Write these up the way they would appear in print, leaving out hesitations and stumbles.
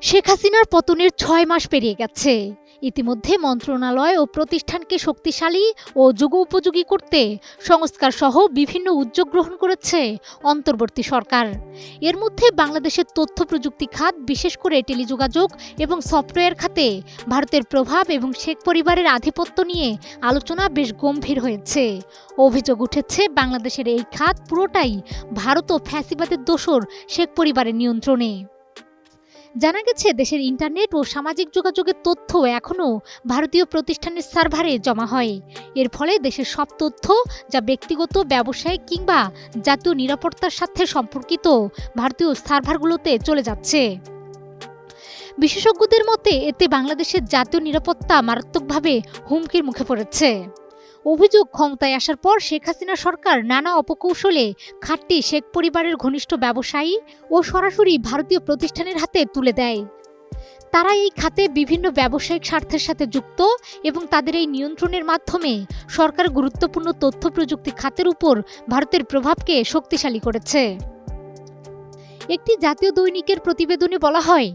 শেখ হাসিনার পতনের ৬ মাস পেরিয়ে গেছে। ইতিমধ্যে মন্ত্রণালয় ও প্রতিষ্ঠানকে শক্তিশালী ও যুগোপযোগী করতে সংস্কার সহ বিভিন্ন উদ্যোগ গ্রহণ করেছে অন্তর্বর্তী সরকার। এর মধ্যে বাংলাদেশের তথ্য প্রযুক্তি খাত, বিশেষ করে টেলিযোগাযোগ এবং সফটওয়্যার খাতে ভারতের প্রভাব এবং শেখ পরিবারের আধিপত্য নিয়ে আলোচনা বেশ গম্ভীর হয়েছে। অভিযোগ উঠেছে বাংলাদেশের এই খাত পুরোটাই ভারত ও ফ্যাসিবাদের দোসর শেখ পরিবারের নিয়ন্ত্রণে। জানা গেছে, দেশের ইন্টারনেট ও সামাজিক যোগাযোগের তথ্য এখনও ভারতীয় প্রতিষ্ঠানের সার্ভারে জমা হয়। এর ফলে দেশের সব তথ্য, যা ব্যক্তিগত, ব্যবসায়িক কিংবা জাতীয় নিরাপত্তার সাথে সম্পর্কিত, ভারতীয় সার্ভারগুলোতে চলে যাচ্ছে। বিশেষজ্ঞদের মতে এতে বাংলাদেশের জাতীয় নিরাপত্তা মারাত্মকভাবে হুমকির মুখে পড়েছে। অভিযোগ, ক্ষমতায় আসার পর শেখ হাসিনা সরকার নানা অপকৌশলে খাতটি শেখ পরিবারের ঘনিষ্ঠ ব্যবসায়ী ও সরাসরি ভারতীয় প্রতিষ্ঠানের হাতে তুলে দেয়। তারা এই খাতে বিভিন্ন ব্যবসায়িক স্বার্থের সাথে যুক্ত এবং তাদের এই নিয়ন্ত্রণের মাধ্যমে সরকার গুরুত্বপূর্ণ তথ্য প্রযুক্তি খাতের উপর ভারতের প্রভাবকে শক্তিশালী করেছে। একটি জাতীয় দৈনিকের প্রতিবেদনে বলা হয়,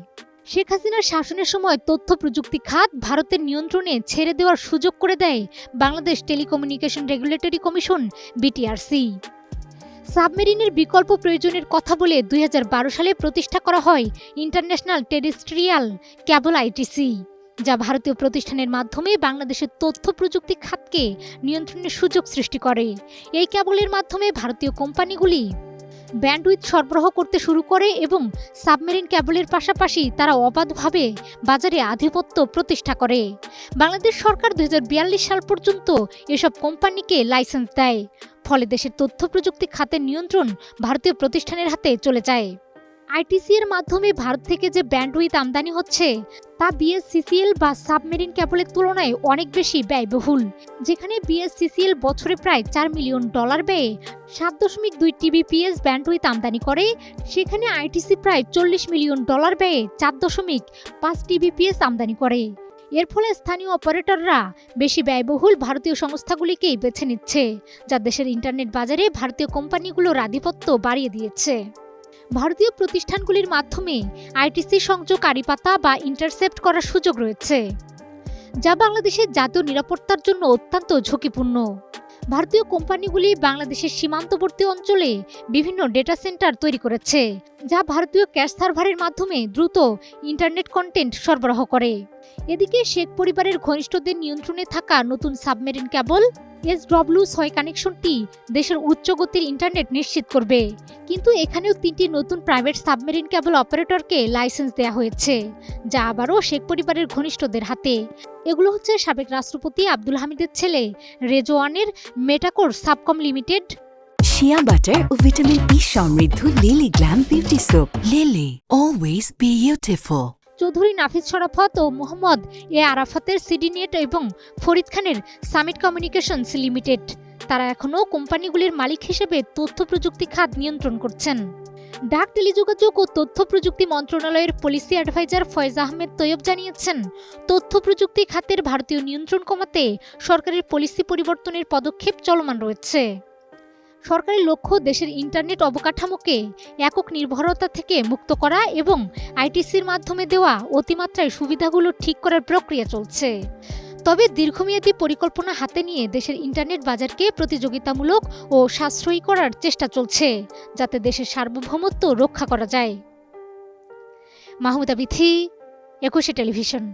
শেখ হাসিনার শাসনের সময় তথ্য প্রযুক্তি খাত ভারতের নিয়ন্ত্রণে ছেড়ে দেওয়ার সুযোগ করে দেয় Bangladesh telecommunication regulatory commission (BTRC). সাবমেরিনের বিকল্প প্রয়োজনের কথা বলে ২০১২ সালে প্রতিষ্ঠা করা হয় ইন্টারন্যাশনাল টেরেস্ট্রিয়াল কেবল (আইটিসি), যা ভারতীয় প্রতিষ্ঠানের মাধ্যমে বাংলাদেশের তথ্য প্রযুক্তি খাতকে নিয়ন্ত্রণের সুযোগ সৃষ্টি করে। এই কেবলের মাধ্যমে ভারতীয় কোম্পানিগুলি ব্যান্ডউইথ সরবরাহ করতে শুরু করে এবং সাবমেরিন কেবলের পাশাপাশি তারা অবাধভাবে বাজারে আধিপত্য প্রতিষ্ঠা করে। বাংলাদেশ সরকার ২০৪২ সাল পর্যন্ত এসব কোম্পানিকে লাইসেন্স দেয়। ফলে দেশের তথ্য প্রযুক্তি খাতের নিয়ন্ত্রণ ভারতীয় প্রতিষ্ঠানের হাতে চলে যায়। আইটিসি এর মাধ্যমে ভারত থেকে যে ব্যান্ডউইথ আমদানি হচ্ছে তা বিএসসিসিএল বা সাবমেরিন কেবলের তুলনায় অনেক বেশি ব্যয়বহুল। যেখানে বিএসসিসিএল বছরে প্রায় $৪ মিলিয়ন ব্যয়ে ৭.২ টিবিপিএস ব্যান্ডউইথ আমদানি করে, সেখানে আইটিসি প্রায় $৪০ মিলিয়ন ব্যয়ে ৪.৫ টিবিপিএস আমদানি করে। এর ফলে স্থানীয় অপারেটররা বেশি ব্যয়বহুল ভারতীয় সংস্থাগুলিকেই বেছে নিচ্ছে, যা দেশের ইন্টারনেট বাজারে ভারতীয় কোম্পানিগুলোর আধিপত্য বাড়িয়ে দিয়েছে। ভারতীয় প্রতিষ্ঠানগুলির মাধ্যমে আইটিসি সংযোগকারী পাতা বা ইন্টারসেপ্ট করার সুযোগ রয়েছে, যা বাংলাদেশের জাতীয় নিরাপত্তার জন্য অত্যন্ত ঝুঁকিপূর্ণ। ভারতীয় কোম্পানিগুলি বাংলাদেশের সীমান্তবর্তী অঞ্চলে বিভিন্ন ডেটা সেন্টার তৈরি করেছে, যা ভারতীয় ক্যাশ সার্ভারের মাধ্যমে দ্রুত ইন্টারনেট কন্টেন্ট সরবরাহ করে। এদিকে শেখ পরিবারের ঘনিষ্ঠদের নিয়ন্ত্রণে থাকা নতুন সাবমেরিন কেবল SW6 কানেকশনটি দেশের উচ্চ গতির ইন্টারনেট নিশ্চিত করবে। কিন্তু এখানেও ৩টি নতুন প্রাইভেট সাবমেরিন কেবল অপারেটরকে লাইসেন্স দেওয়া হয়েছে, যা আবারও শেখ পরিবারের ঘনিষ্ঠদের হাতে। এগুলো হচ্ছে সাবেক রাষ্ট্রপতি আব্দুল হামিদের ছেলে রেজওয়ানের Metacore Subcom limited, shea butter ও ভিটামিন ই সমৃদ্ধ Lily glam beauty soap. Lily, always beautiful. Chowdhury Nafiz Sharafat ও মোহাম্মদ এ আরাফাতের সিডিনেট এবং ফরিদ খানের সামিট কমিউনিকেশনস লিমিটেড। তারা এখনও কোম্পানিগুলির মালিক হিসেবে তথ্য প্রযুক্তি খাত নিয়ন্ত্রণ করছেন। ডাক, টেলিযোগাযোগ ও তথ্য প্রযুক্তি মন্ত্রণালয়ের পলিসি অ্যাডভাইজার ফয়েজ আহমেদ তৈয়ব জানিয়েছেন, তথ্য প্রযুক্তি খাতের ভারতীয় নিয়ন্ত্রণ কমাতে সরকারের পলিসি পরিবর্তনের পদক্ষেপ চলমান রয়েছে। সরকারের লক্ষ্য দেশের ইন্টারনেট অবকাঠামোকে একক নির্ভরতা থেকে মুক্ত করা এবং আইটিসির মাধ্যমে দেওয়া অতিমাত্রায় সুবিধাগুলো ঠিক করার প্রক্রিয়া চলছে। তবে দীর্ঘমেয়াদী পরিকল্পনা হাতে নিয়ে দেশের ইন্টারনেট বাজারকে প্রতিযোগিতামূলক ও সাশ্রয়ী করার চেষ্টা চলছে, যাতে দেশের সার্বভৌমত্ব রক্ষা করা যায়। মাহমুদা বিথি, ২১ টেলিভিশন।